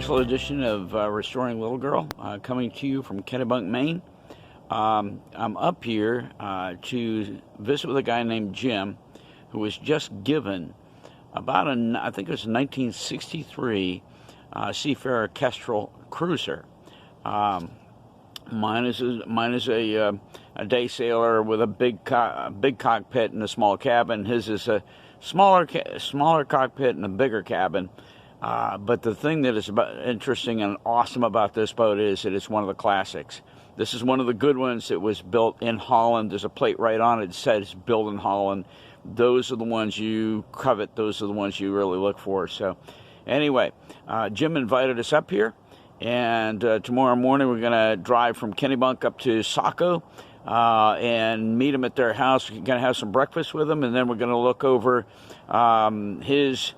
special edition of Restoring Little Girl, coming to you from Kennebunk, Maine. I'm up here to visit with a guy named Jim, who was just given about I think it was 1963 Seafarer Kestrel cruiser. Mine is a day sailor with a big cockpit and a small cabin. His is a smaller cockpit and a bigger cabin. But the thing that is interesting and awesome about this boat is that it's one of the classics. This is one of the good ones that was built in Holland. There's a plate right on it that says built in Holland. Those are the ones you covet. Those are the ones you really look for. So anyway, Jim invited us up here. And tomorrow morning we're going to drive from Kennebunk up to Saco and meet him at their house. We're going to have some breakfast with him, and then we're going to look over his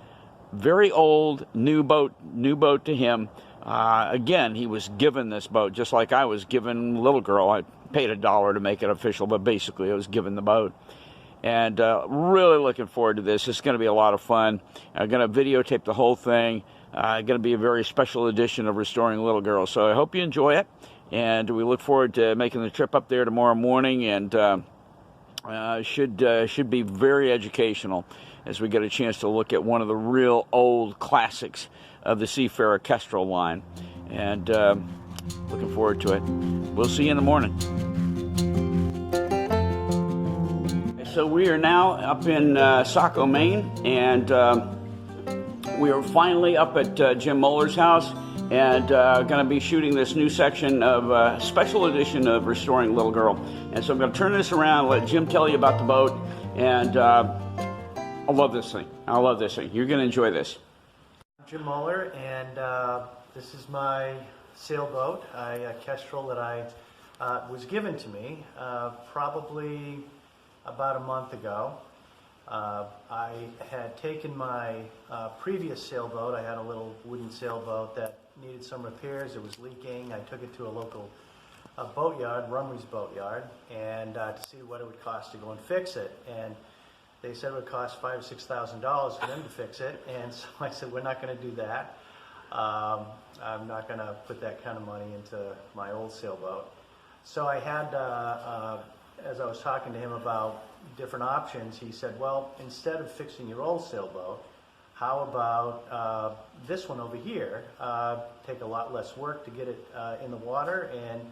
very old new boat to him. Again, he was given this boat just like I was given Little Girl. I paid $1 to make it official, but basically I was given the boat. And really looking forward to this. It's going to be a lot of fun. I'm going to videotape the whole thing. Going to be a very special edition of Restoring Little Girl. So I hope you enjoy it. And we look forward to making the trip up there tomorrow morning. And should be very educational as we get a chance to look at one of the real old classics of the Seafarer Kestrel line. And looking forward to it. We'll see you in the morning. So we are now up in Saco, Maine, and we are finally up at Jim Molleur's house, and going to be shooting this new section of a special edition of Restoring Little Girl. And so I'm going to turn this around, let Jim tell you about the boat, and I love this thing. I love this thing. You're going to enjoy this. I'm Jim Molleur, and this is my sailboat, a Kestrel that I was given to me probably about a month ago. I had taken my previous sailboat. I had a little wooden sailboat that needed some repairs. It was leaking. I took it to a local boatyard, Rumley's Boatyard, and to see what it would cost to go and fix it. And they said it would cost $5,000 or $6,000 for them to fix it. And so I said, we're not going to do that. I'm not going to put that kind of money into my old sailboat. So I had, as I was talking to him about different options, he said, well, instead of fixing your old sailboat, how about this one over here? Take a lot less work to get it in the water, and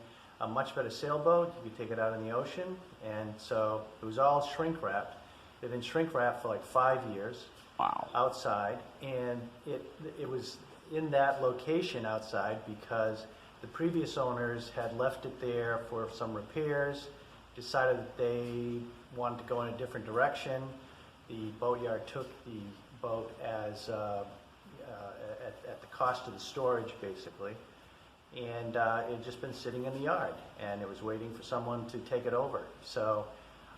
a much better sailboat. You could take it out in the ocean. And so it was all shrink wrapped. It had been shrink wrapped for like 5 years. Wow. Outside, and it was in that location outside because the previous owners had left it there for some repairs, decided that they wanted to go in a different direction. The boatyard took the boat as at the cost of the storage, basically, and it had just been sitting in the yard, and it was waiting for someone to take it over. So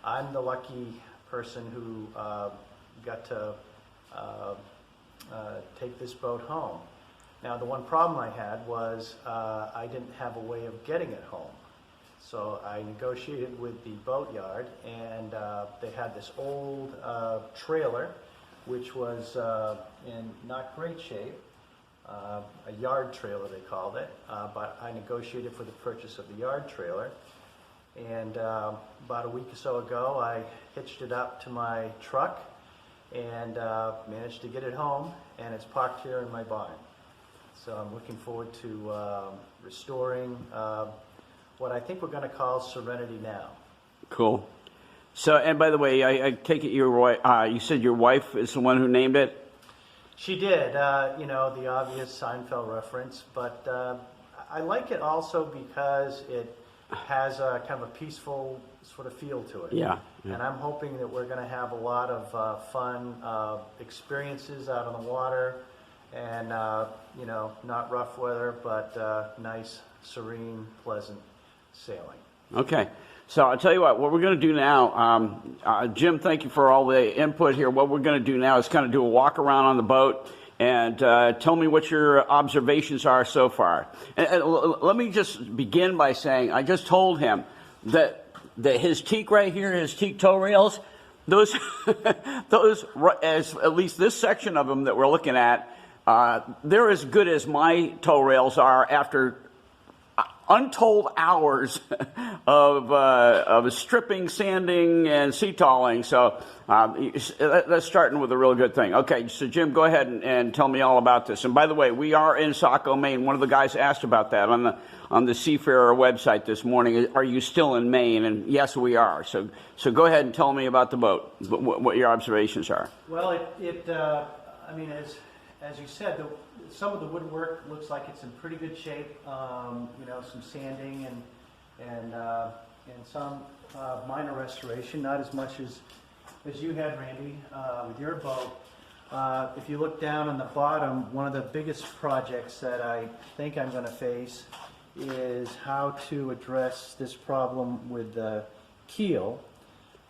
I'm the lucky person who got to take this boat home. Now, the one problem I had was I didn't have a way of getting it home. So I negotiated with the boatyard, and they had this old trailer, which was in not great shape, a yard trailer they called it, but I negotiated for the purchase of the yard trailer. And about a week or so ago, I hitched it up to my truck and managed to get it home, and it's parked here in my barn. So I'm looking forward to restoring what I think we're going to call Searenity now. Cool. So, and by the way, I take it you said your wife is the one who named it? She did, the obvious Seinfeld reference, but I like it also because it has a kind of a peaceful sort of feel to it. Yeah. And I'm hoping that we're going to have a lot of fun experiences out on the water, and not rough weather, but nice, serene, pleasant sailing. Okay. So I'll tell you what we're going to do now. Jim, thank you for all the input here. What we're going to do now is kind of do a walk around on the boat and tell me what your observations are so far. And let me just begin by saying I just told him that his teak right here, his teak tow rails, those, as at least this section of them that we're looking at, they're as good as my tow rails are after untold hours of stripping, sanding, and seatalling. So that's starting with a real good thing. Okay, so Jim, go ahead and tell me all about this. And by the way, we are in Saco, Maine. One of the guys asked about that on the Seafarer website this morning. Are you still in Maine? And yes, we are. So go ahead and tell me about the boat, what your observations are. Well, I mean, as you said, some of the woodwork looks like it's in pretty good shape. You know, some sanding and some minor restoration, not as much as you had, Randy, with your boat. If you look down on the bottom, one of the biggest projects that I think I'm going to face is how to address this problem with the keel.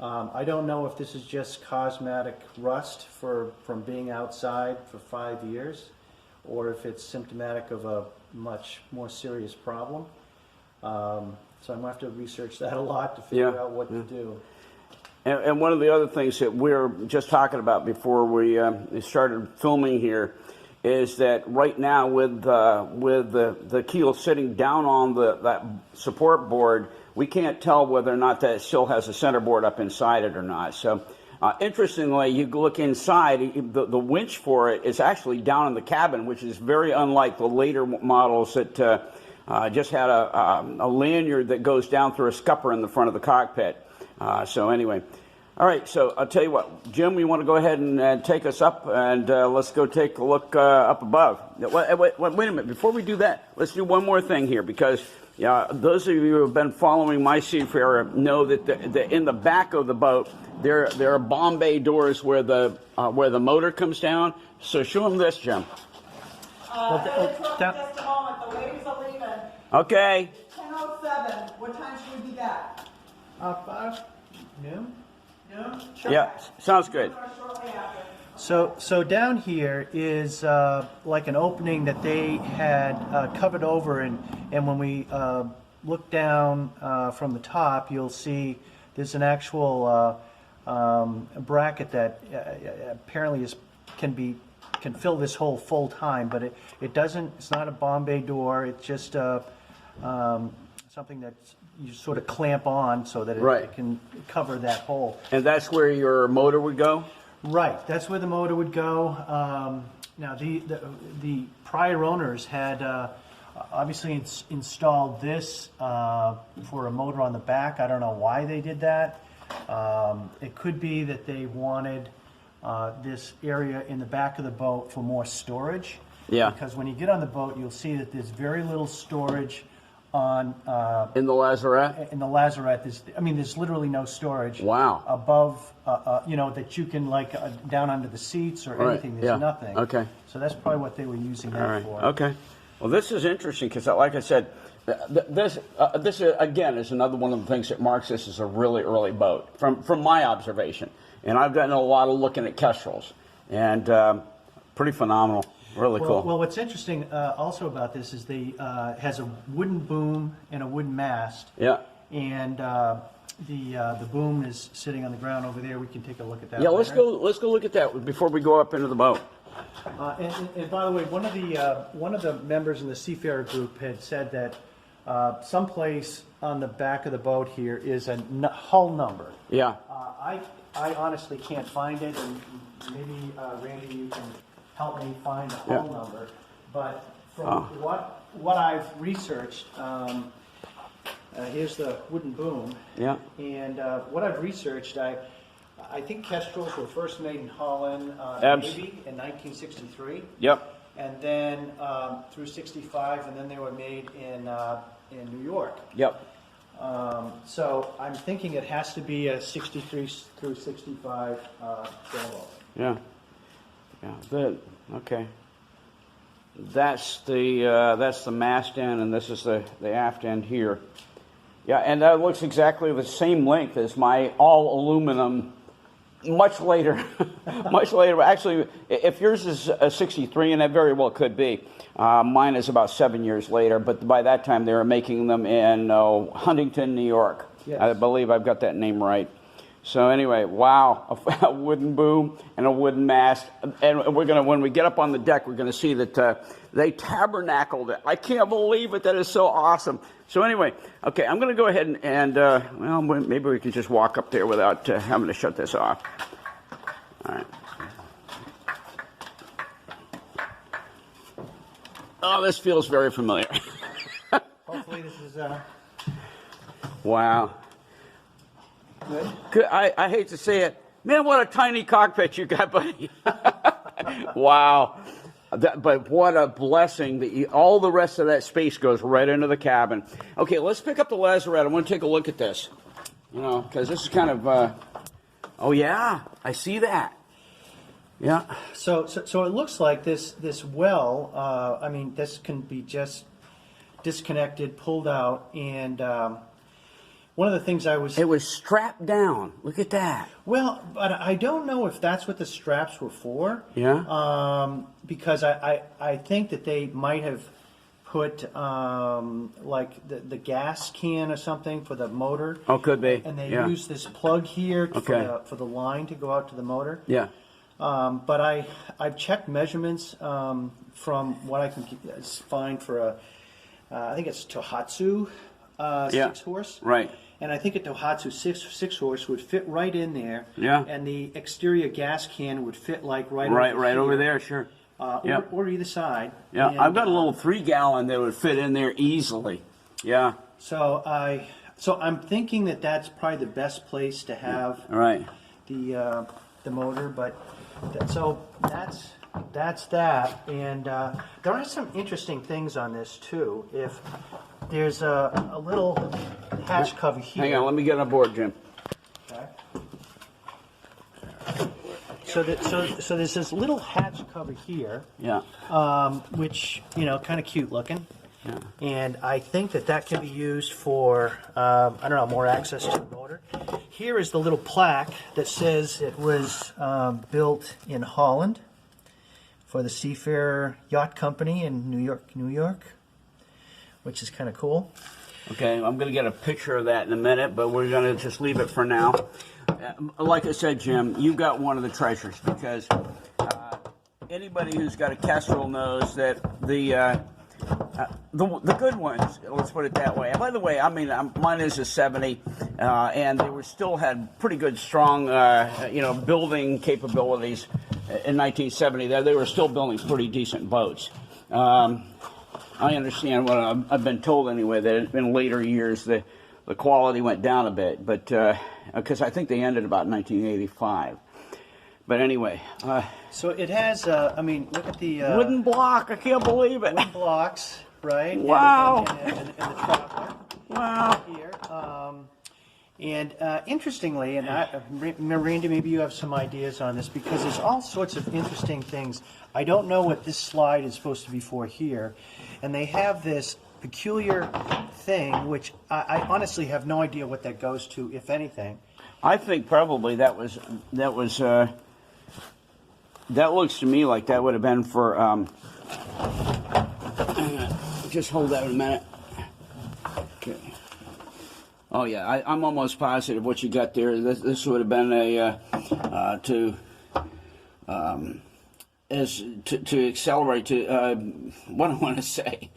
I don't know if this is just cosmetic rust from being outside for 5 years, or if it's symptomatic of a much more serious problem. So I'm going to have to research that a lot to figure out what to do. And one of the other things that we're just talking about before we started filming here is that right now with the keel sitting down on that support board, we can't tell whether or not that still has a centerboard up inside it or not. So interestingly, you look inside, the winch for it is actually down in the cabin, which is very unlike the later models that just had a lanyard that goes down through a scupper in the front of the cockpit. So anyway, all right, so I'll tell you what, Jim, you want to go ahead and take us up, and let's go take a look up above. Wait a minute, before we do that, let's do one more thing here, because those of you who have been following my Seafarer know that in the back of the boat, there are Bombay doors where the motor comes down. So show them this, Jim. Just a moment. The ladies are leaving. Okay. 10:07. What time should we be back? 5 noon. Noon? Yeah, sounds good. Shortly after. So down here is like an opening that they had covered over, and when we look down from the top, you'll see there's an actual bracket that apparently can fill this hole full time, but it doesn't. It's not a Bombay door. It's just something that you sort of clamp on so that it can cover that hole. And that's where your motor would go? Right, that's where the motor would go. Now, the prior owners had obviously installed this for a motor on the back. I don't know why they did that. It could be that they wanted this area in the back of the boat for more storage. Yeah. Because when you get on the boat, you'll see that there's very little storage on in the lazarette. In the lazarette, there's literally no storage. Wow. Above, that you can down under the seats or anything. There's nothing. Okay. So that's probably what they were using that for. Okay. Well, this is interesting because, like I said, this again is another one of the things that marks this as a really early boat from my observation. And I've gotten a lot of looking at Kestrels, and pretty phenomenal. Really cool. Well, what's interesting also about this is they has a wooden boom and a wooden mast. Yeah. And the boom is sitting on the ground over there. We can take a look at that. Yeah, later. let's go look at that before we go up into the boat. And by the way, one of the members in the Seafarer group had said that someplace on the back of the boat here is a hull number. Yeah. I honestly can't find it, and maybe Randy, you can help me find a hull number. But from what I've researched, here's the wooden boom. Yeah. And what I've researched, I think Kestrels were first made in Holland, maybe in 1963. Yep. And then through 65, and then they were made in New York. Yep. So I'm thinking it has to be a 63 through 65 sailboat. Yeah. Yeah. Good. Okay. That's the mast end, and this is the aft end here. Yeah, and that looks exactly the same length as my all aluminum. Much later, much later. Actually, if yours is a 63, and that very well could be, mine is about 7 years later. But by that time, they were making them in Huntington, New York. Yes. I believe I've got that name right. So anyway, wow, a wooden boom and a wooden mast, and we're gonna, when we get up on the deck, we're gonna see that they tabernacled it. I can't believe it. That is so awesome. So anyway, okay, I'm gonna go ahead and well, maybe we can just walk up there without having to shut this off. All right. Oh, this feels very familiar. Hopefully this is Wow. good. I hate to say it. Man, what a tiny cockpit you got, buddy. Wow. But what a blessing that all the rest of that space goes right into the cabin. Okay, let's pick up the lazarette. I want to take a look at this. You know, because this is kind of, oh yeah, I see that. Yeah. So it looks like this well. I mean, this can be just disconnected, pulled out, and one of the things It was strapped down. Look at that. Well, but I don't know if that's what the straps were for. Yeah. Because I think that they might have put like the gas can or something for the motor. Oh, could be. And they yeah. use this plug here Okay. for the line to go out to the motor. Yeah. But I've checked measurements from what I can find for a I think it's Tohatsu 6 horse. Right. And I think a Tohatsu 6 horse would fit right in there. Yeah. And the exterior gas can would fit like right over there, sure. Or either side. Yeah, And, I've got a little 3-gallon that would fit in there easily. Yeah. So I'm thinking that that's probably the best place to have Right. the motor, but so that's that. And there are some interesting things on this too. If there's a little hatch cover here. Hang on, let me get on board, Jim. Okay. So there's this little hatch cover here, Yeah. which kind of cute looking. Yeah. And I think that can be used for, I don't know, more access to the motor. Here is the little plaque that says it was built in Holland for the Seafarer Yacht Company in New York, which is kind of cool. Okay, I'm going to get a picture of that in a minute, but we're going to just leave it for now. Like I said, Jim, you got one of the treasures, because anybody who's got a Kestrel knows that the good ones, let's put it that way. And by the way, I mean, mine is a 70, and they still had pretty good, strong, building capabilities in 1970. They were still building pretty decent boats. I understand what I've been told anyway, that in later years the quality went down a bit, but because I think they ended about 1985. But anyway. So it has, I mean, look at the... wooden block, I can't believe it. Wooden blocks, right? Wow. And the trough Wow. here. And interestingly, and Randy, maybe you have some ideas on this, because there's all sorts of interesting things. I don't know what this slide is supposed to be for here. And they have this peculiar thing, which I honestly have no idea what that goes to, if anything. I think probably that looks to me like that would have been for, just hold that a minute. Okay. Oh yeah, I'm almost positive what you got there. This would have been to accelerate, what do I want to say,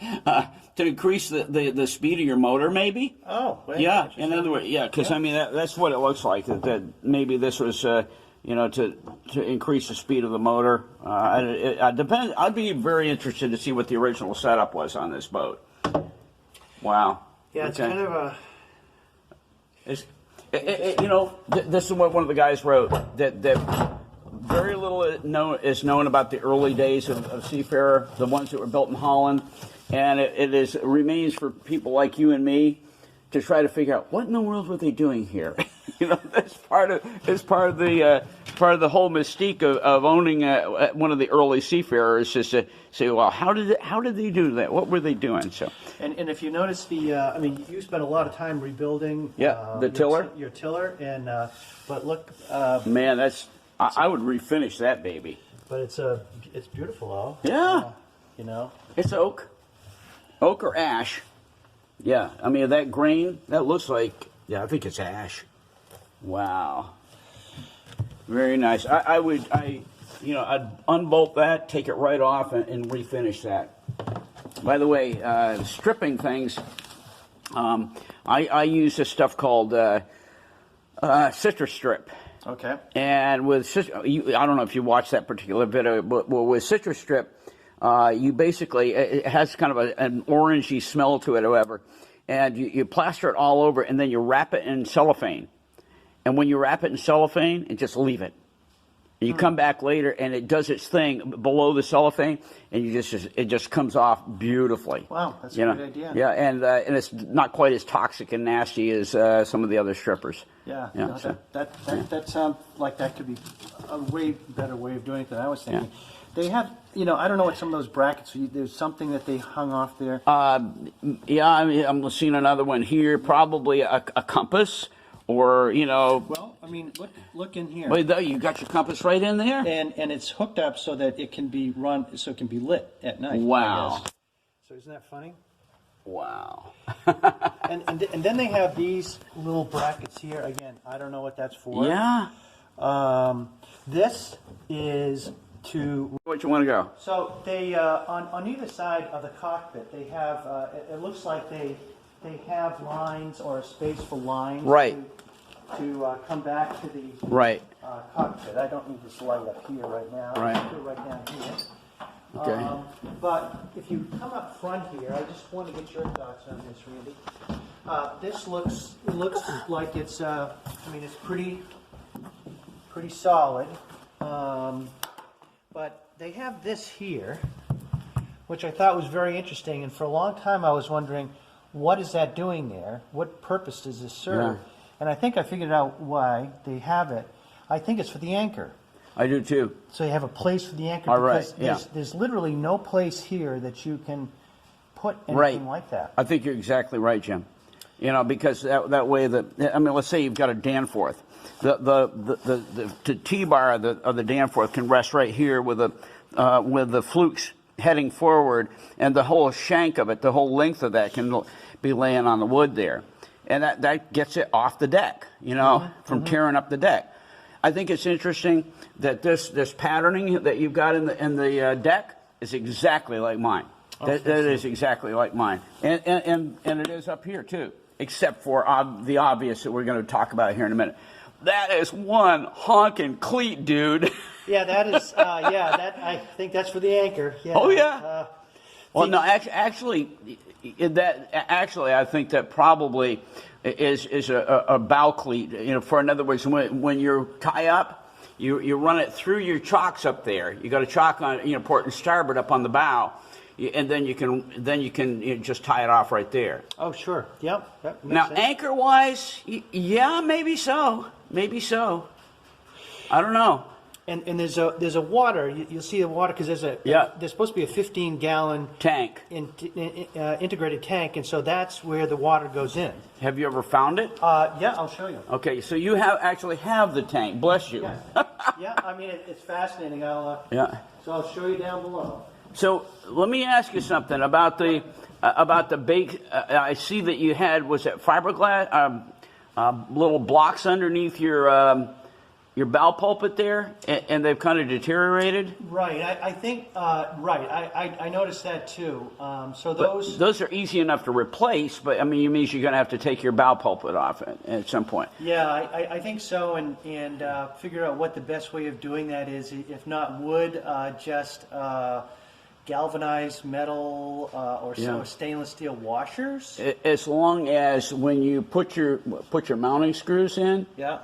to increase the speed of your motor, maybe. Oh, well, yeah. In other words, yeah, because I mean that's what it looks like. That maybe this was to increase the speed of the motor. It depends. I'd be very interested to see what the original setup was on this boat. Wow. Yeah, it's Okay. kind of a... This is what one of the guys wrote, that very little is known about the early days of Seafarer, the ones that were built in Holland, and it remains for people like you and me to try to figure out what in the world were they doing here. That's part of the whole mystique of owning one of the early seafarers, is to say, well, how did they do that? What were they doing? So, and if you notice I mean, you spent a lot of time rebuilding. the tiller. Your tiller, and but look. Man, I would refinish that baby. But it's beautiful, though. Yeah. It's oak or ash. Yeah, I mean that grain that looks like. Yeah, I think it's ash. Wow. Very nice. I'd unbolt that, take it right off, and refinish that. By the way, stripping things, I use this stuff called citrus strip. Okay. And with I don't know if you watched that particular video, but with citrus strip, you basically, it has kind of an orangey smell to it, however, and you plaster it all over, and then you wrap it in cellophane. And when you wrap it in cellophane, and just leave it. And you come back later, and it does its thing below the cellophane, and it just comes off beautifully. Wow, that's a good idea. Yeah, and it's not quite as toxic and nasty as some of the other strippers. Yeah, Yeah, no, so- that sounds like that could be a way better way of doing it than I was thinking. They have, I don't know what some of those brackets. There's something that they hung off there. Yeah, I'm seeing another one here. Probably a compass, or Well, I mean, look in here. Wait, though, you got your compass right in there. And it's hooked up so that it can be so it can be lit at night. Wow. I guess. So isn't that funny? Wow. And then they have these little brackets here. Again, I don't know what that's for. Yeah. This is to. Where'd you want to go? So they on either side of the cockpit they have. It looks like they have lines or a space for lines. Right. To come back to the Right. cockpit. I don't need this light up here right now. Right. I'll put it right down here. Okay. But if you come up front here, I just want to get your thoughts on this, Randy. This looks like it's. It's pretty solid. But they have this here, which I thought was very interesting. And for a long time, I was wondering, what is that doing there? What purpose does this serve? Yeah. And I think I figured out why they have it. I think it's for the anchor. I do too. So you have a place for the anchor. All right, because there's literally no place here that you can put anything like that. I think you're exactly right, Jim. Because that way let's say you've got a Danforth. The T-bar of the Danforth can rest right here with the flukes heading forward, and the whole shank of it, the whole length of that can be laying on the wood there. And that gets it off the deck, from tearing up the deck. I think it's interesting that this patterning that you've got in the deck is exactly like mine. That is exactly like mine, and it is up here too, except for the obvious that we're going to talk about here in a minute. That is one honking cleat, dude. Yeah, that is. I think that's for the anchor. Yeah. Oh yeah. Well, no, actually, I think that probably is a bow cleat. For in other words, when you tie up, you run it through your chocks up there. You got a chock on port and starboard up on the bow, and then you can just tie it off right there. Oh sure. Yep. Now anchor wise, yeah, maybe so. I don't know. And there's a water. You'll see the water because there's supposed to be a 15-gallon tank, integrated tank, and so that's where the water goes in. Have you ever found it? Yeah, I'll show you. Okay, so you actually have the tank. Bless you. Yes. Yeah, it's fascinating. So I'll show you down below. So let me ask you something about the bake. I see that you had, was it fiberglass, little blocks underneath your bow pulpit there, and they've kind of deteriorated. Right, I think. I noticed that too. So those are easy enough to replace, but it means you're going to have to take your bow pulpit off at some point. Yeah, I think so, and figure out what the best way of doing that is. If not wood, just galvanized metal or stainless steel washers. As long as when you put your mounting screws in. Yeah.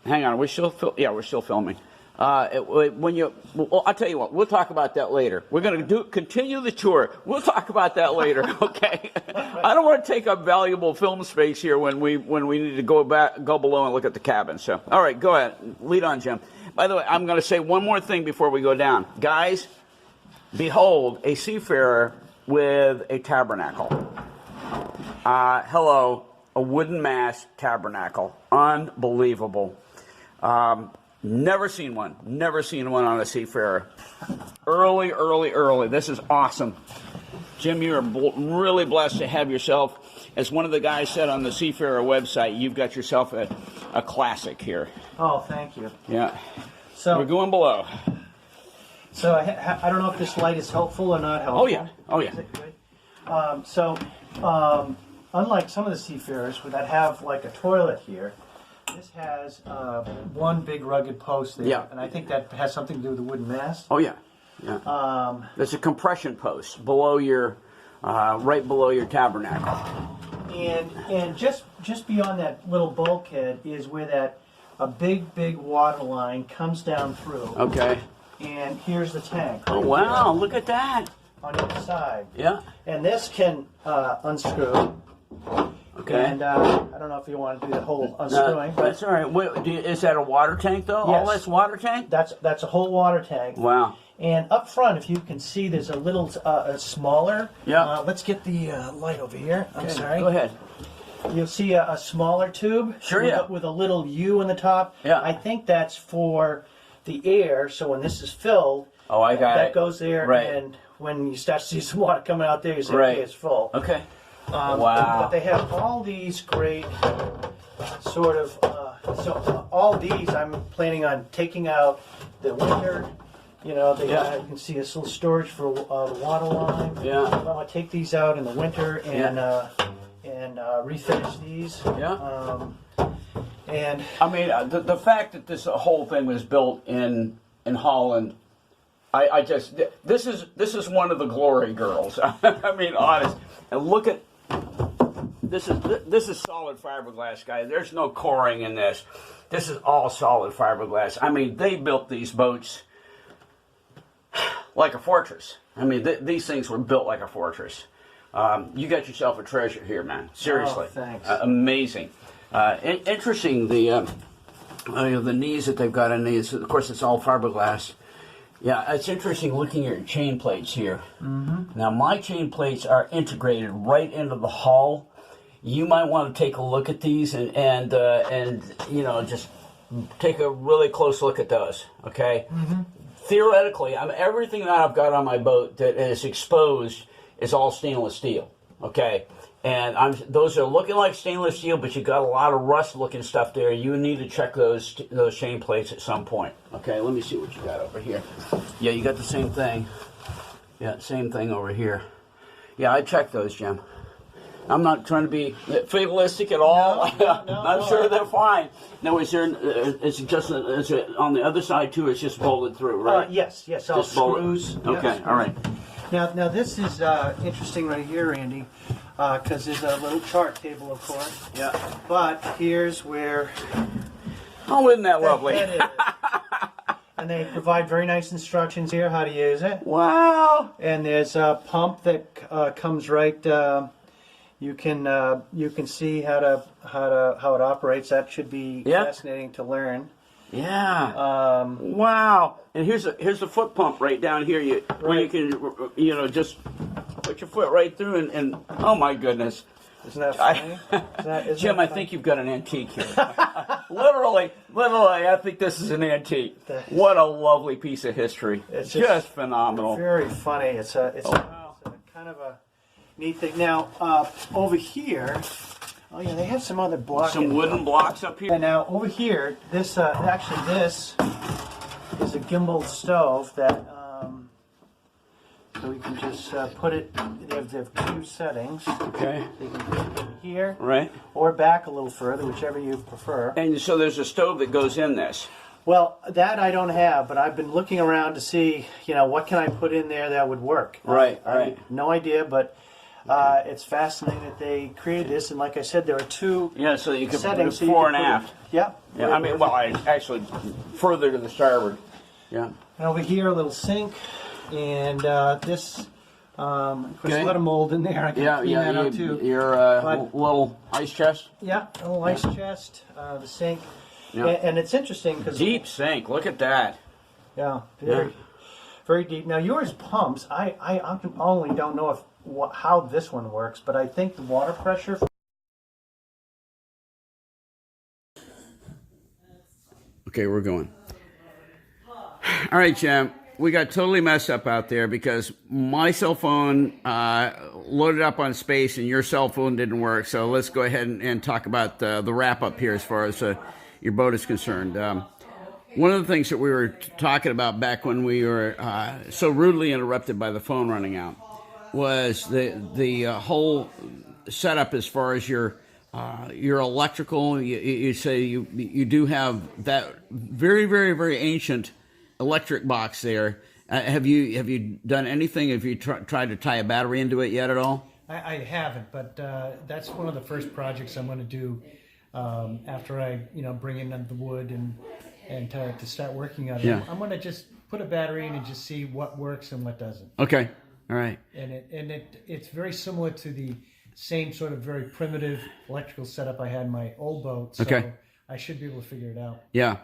Hang on, we're still filming. I'll tell you what, we'll talk about that later. We're going to continue the tour. We'll talk about that later, okay? I don't want to take up valuable film space here when we need to go below and look at the cabin. So, all right, go ahead, lead on, Jim. By the way, I'm going to say one more thing before we go down, guys. Behold, a seafarer with a tabernacle. Hello, a wooden mast tabernacle, unbelievable. Never seen one on a Seafarer. Early. This is awesome. Jim, you're really blessed to have yourself, as one of the guys said on the Seafarer website, you've got yourself a classic here. Oh, thank you. Yeah. So we're going below. So I don't know if this light is helpful or not helpful. Oh yeah. Oh yeah. Is it good? Unlike some of the Seafarers that have like a toilet here, this has one big rugged post there. Yeah. And I think that has something to do with the wooden mast. Oh yeah. Yeah. There's a compression post below your, right below your tabernacle. And just beyond that little bulkhead is where a big water line comes down through. Okay. And here's the tank. Oh wow! Look at that. On each side. Yeah. And this can unscrew. Okay. And I don't know if you want to do the whole unscrewing. But that's all right. Wait, is that a water tank though? Yes. All that's water tank? That's a whole water tank. Wow. And up front, if you can see, there's a little smaller. Yeah. Let's get the light over here. I'm Okay, sorry. Go ahead. You'll see a smaller tube. Sure, with yeah. with a little U in the top. Yeah. I think that's for the air. So when this is filled, Oh, I got that it. goes there. Right. And when you start to see some water coming out there, you say, Right. okay, it's full. Okay. Wow. But they have all these great sort of, all these I'm planning on taking out the winter. You know, you can see this little storage for the water line. Yeah. I'm going to take these out in the winter and refinish these. Yeah. And I mean, the fact that this whole thing was built in Holland, I just this is one of the glory girls. I mean, honest. And look at this is solid fiberglass, guys. There's no coring in this. This is all solid fiberglass. I mean, they built these boats like a fortress. I mean, these things were built like a fortress. You got yourself a treasure here, man. Seriously. Oh, thanks. Amazing. Interesting, the knees that they've got in these. Of course, it's all fiberglass. Yeah, it's interesting looking at your chain plates here. Mm-hmm. Now, my chain plates are integrated right into the hull. You might want to take a look at these and you know, just take a really close look at those. Okay. Mm-hmm. Theoretically, everything that I've got on my boat that is exposed is all stainless steel. Okay. And those are looking like stainless steel, but you got a lot of rust-looking stuff there. You need to check those chain plates at some point. Okay, let me see what you got over here. Yeah, you got the same thing. Yeah, same thing over here. Yeah, I checked those, Jim. I'm not trying to be fatalistic at all. No, I'm sure they're fine. Now, is it on the other side too? It's just bolted through, right? Yes, all Just bolted. screws. Okay, Yeah, all right. Now this is interesting right here, Andy, because there's a little chart table, of course. Yeah. But here's where Oh, isn't that lovely? it is. And they provide very nice instructions here how to use it. Wow. And there's a pump that comes right. You can see how it operates. That should be fascinating to learn. Yeah. Wow. And here's a foot pump right down here. Where you can just put your foot right through and oh my goodness. Isn't that funny? Jim, I think you've got an antique here. literally, I think this is an antique. What a lovely piece of history. It's just phenomenal. Very funny. It's a kind of a neat thing. Now, over here, oh yeah, they have some other blocks. Some wooden blocks up here. And now over here, this is a gimbal stove that so we can just put it. They have two settings. Okay. So you can put it in here, Right. or back a little further, whichever you prefer. And so there's a stove that goes in this. Well, that I don't have, but I've been looking around to see, what can I put in there that would work. Right. I have no idea, but it's fascinating that they created this. And like I said, there are two So you can settings. put it fore and aft. Yeah. Yeah. I mean, actually further to the starboard. Yeah. And over here, a little sink, and this, of course, a lot of mold in there. I can clean that out too. Your little ice chest. Yeah, a little ice chest, the sink, Yeah. and it's interesting because Deep sink. Look at that. Yeah, very deep. Now yours pumps. I only don't know how this one works, but I think the water pressure. Okay, we're going. All right, Jim. we got totally messed up out there because my cell phone loaded up on space and your cell phone didn't work. So let's go ahead and talk about the wrap up here as far as your boat is concerned. One of the things that we were talking about back when we were so rudely interrupted by the phone running out was the whole setup as far as your electrical. You say you do have that very, very, very ancient electric box there. Have you done anything? Have you tried to tie a battery into it yet at all? I haven't, but that's one of the first projects I'm going to do after I bring in the wood and to start working on it. Yeah. I'm going to just put a battery in and just see what works and what doesn't. Okay. All right. And it's very similar to the same sort of very primitive electrical setup I had in my old boat. So okay. I should be able to figure it out. Yeah.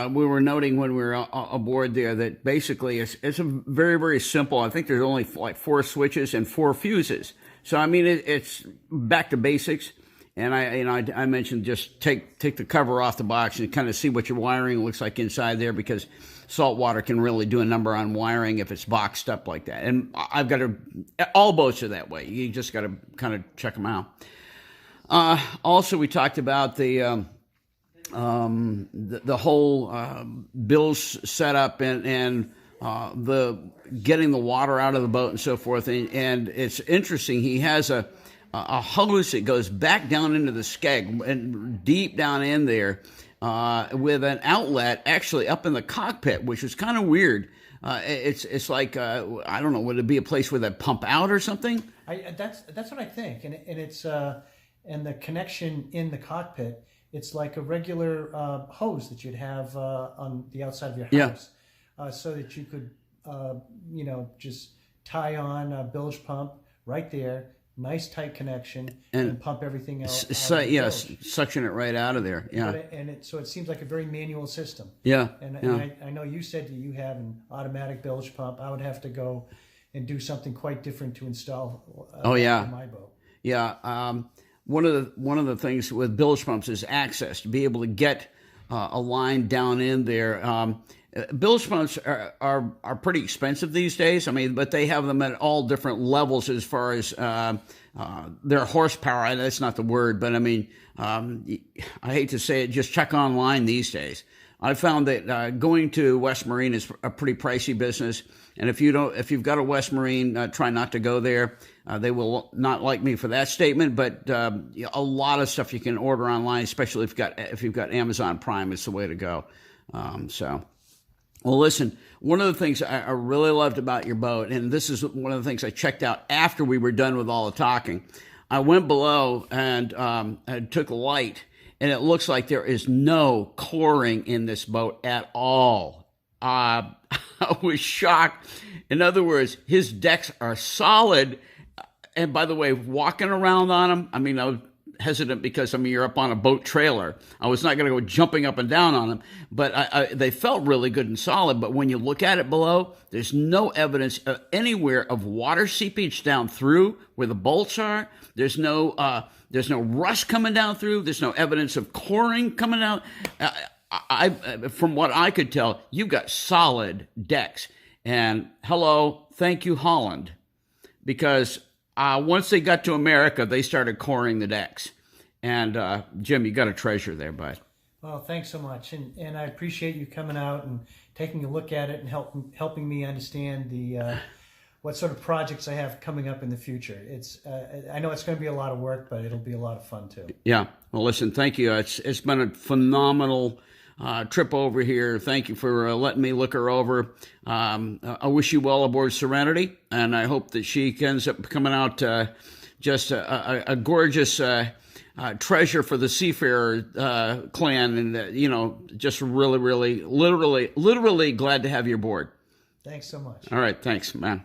We were noting when we were aboard there that basically it's a very, very simple. I think there's only like 4 switches and 4 fuses. So, I mean, it's back to basics. And I mentioned just take the cover off the box and kind of see what your wiring looks like inside there, because salt water can really do a number on wiring if it's boxed up like that. And I've got all boats are that way. You just got to kind of check them out. Also, we talked about the whole Bill's setup and the getting the water out of the boat and so forth. And it's interesting. He has a hose that goes back down into the skeg and deep down in there with an outlet actually up in the cockpit, which is kind of weird. It's like I don't know, would it be a place where they pump out or something? That's what I think, and it's and the connection in the cockpit, it's like a regular hose that you'd have on the outside of your house, so that you could just tie on a bilge pump right there. Nice tight connection and pump everything else. Yes, suction it right out of there. Yeah, so it seems like a very manual system. Yeah, and I know you said that you have an automatic bilge pump. I would have to go and do something quite different to install. In my boat. Yeah, one of the things with bilge pumps is access, to be able to get a line down in there. Bilge pumps are pretty expensive these days. I mean, but they have them at all different levels as far as their horsepower. That's not the word, but I mean, I hate to say it, just check online these days. I found that going to West Marine is a pretty pricey business, and if you've got a West Marine, try not to go there. They will not like me for that statement, but a lot of stuff you can order online, especially if you've got Amazon Prime, is the way to go. Well, listen, one of the things I really loved about your boat, and this is one of the things I checked out after we were done with all the talking, I went below and I took a light, and it looks like there is no coring in this boat at all. I was shocked. In other words, his decks are solid. And by the way, walking around on them, I mean, I was hesitant because, I mean, you're up on a boat trailer. I was not going to go jumping up and down on them, but they felt really good and solid. But when you look at it below, there's no evidence anywhere of water seepage down through where the bolts are. There's no rust coming down through. There's no evidence of coring coming out. From what I could tell, you've got solid decks. And hello, thank you, Holland, because once they got to America, they started coring the decks. And Jim, you got a treasure there, bud. Well, thanks so much, and I appreciate you coming out and taking a look at it and helping me understand the what sort of projects I have coming up in the future. I know it's going to be a lot of work, but it'll be a lot of fun too. Yeah. Well, listen, thank you. It's been a phenomenal trip over here. Thank you for letting me look her over. I wish you well aboard Serenity, and I hope that she ends up coming out just a gorgeous treasure for the Seafarer clan, and just really, really, literally glad to have you aboard. Thanks so much. All right, thanks, man.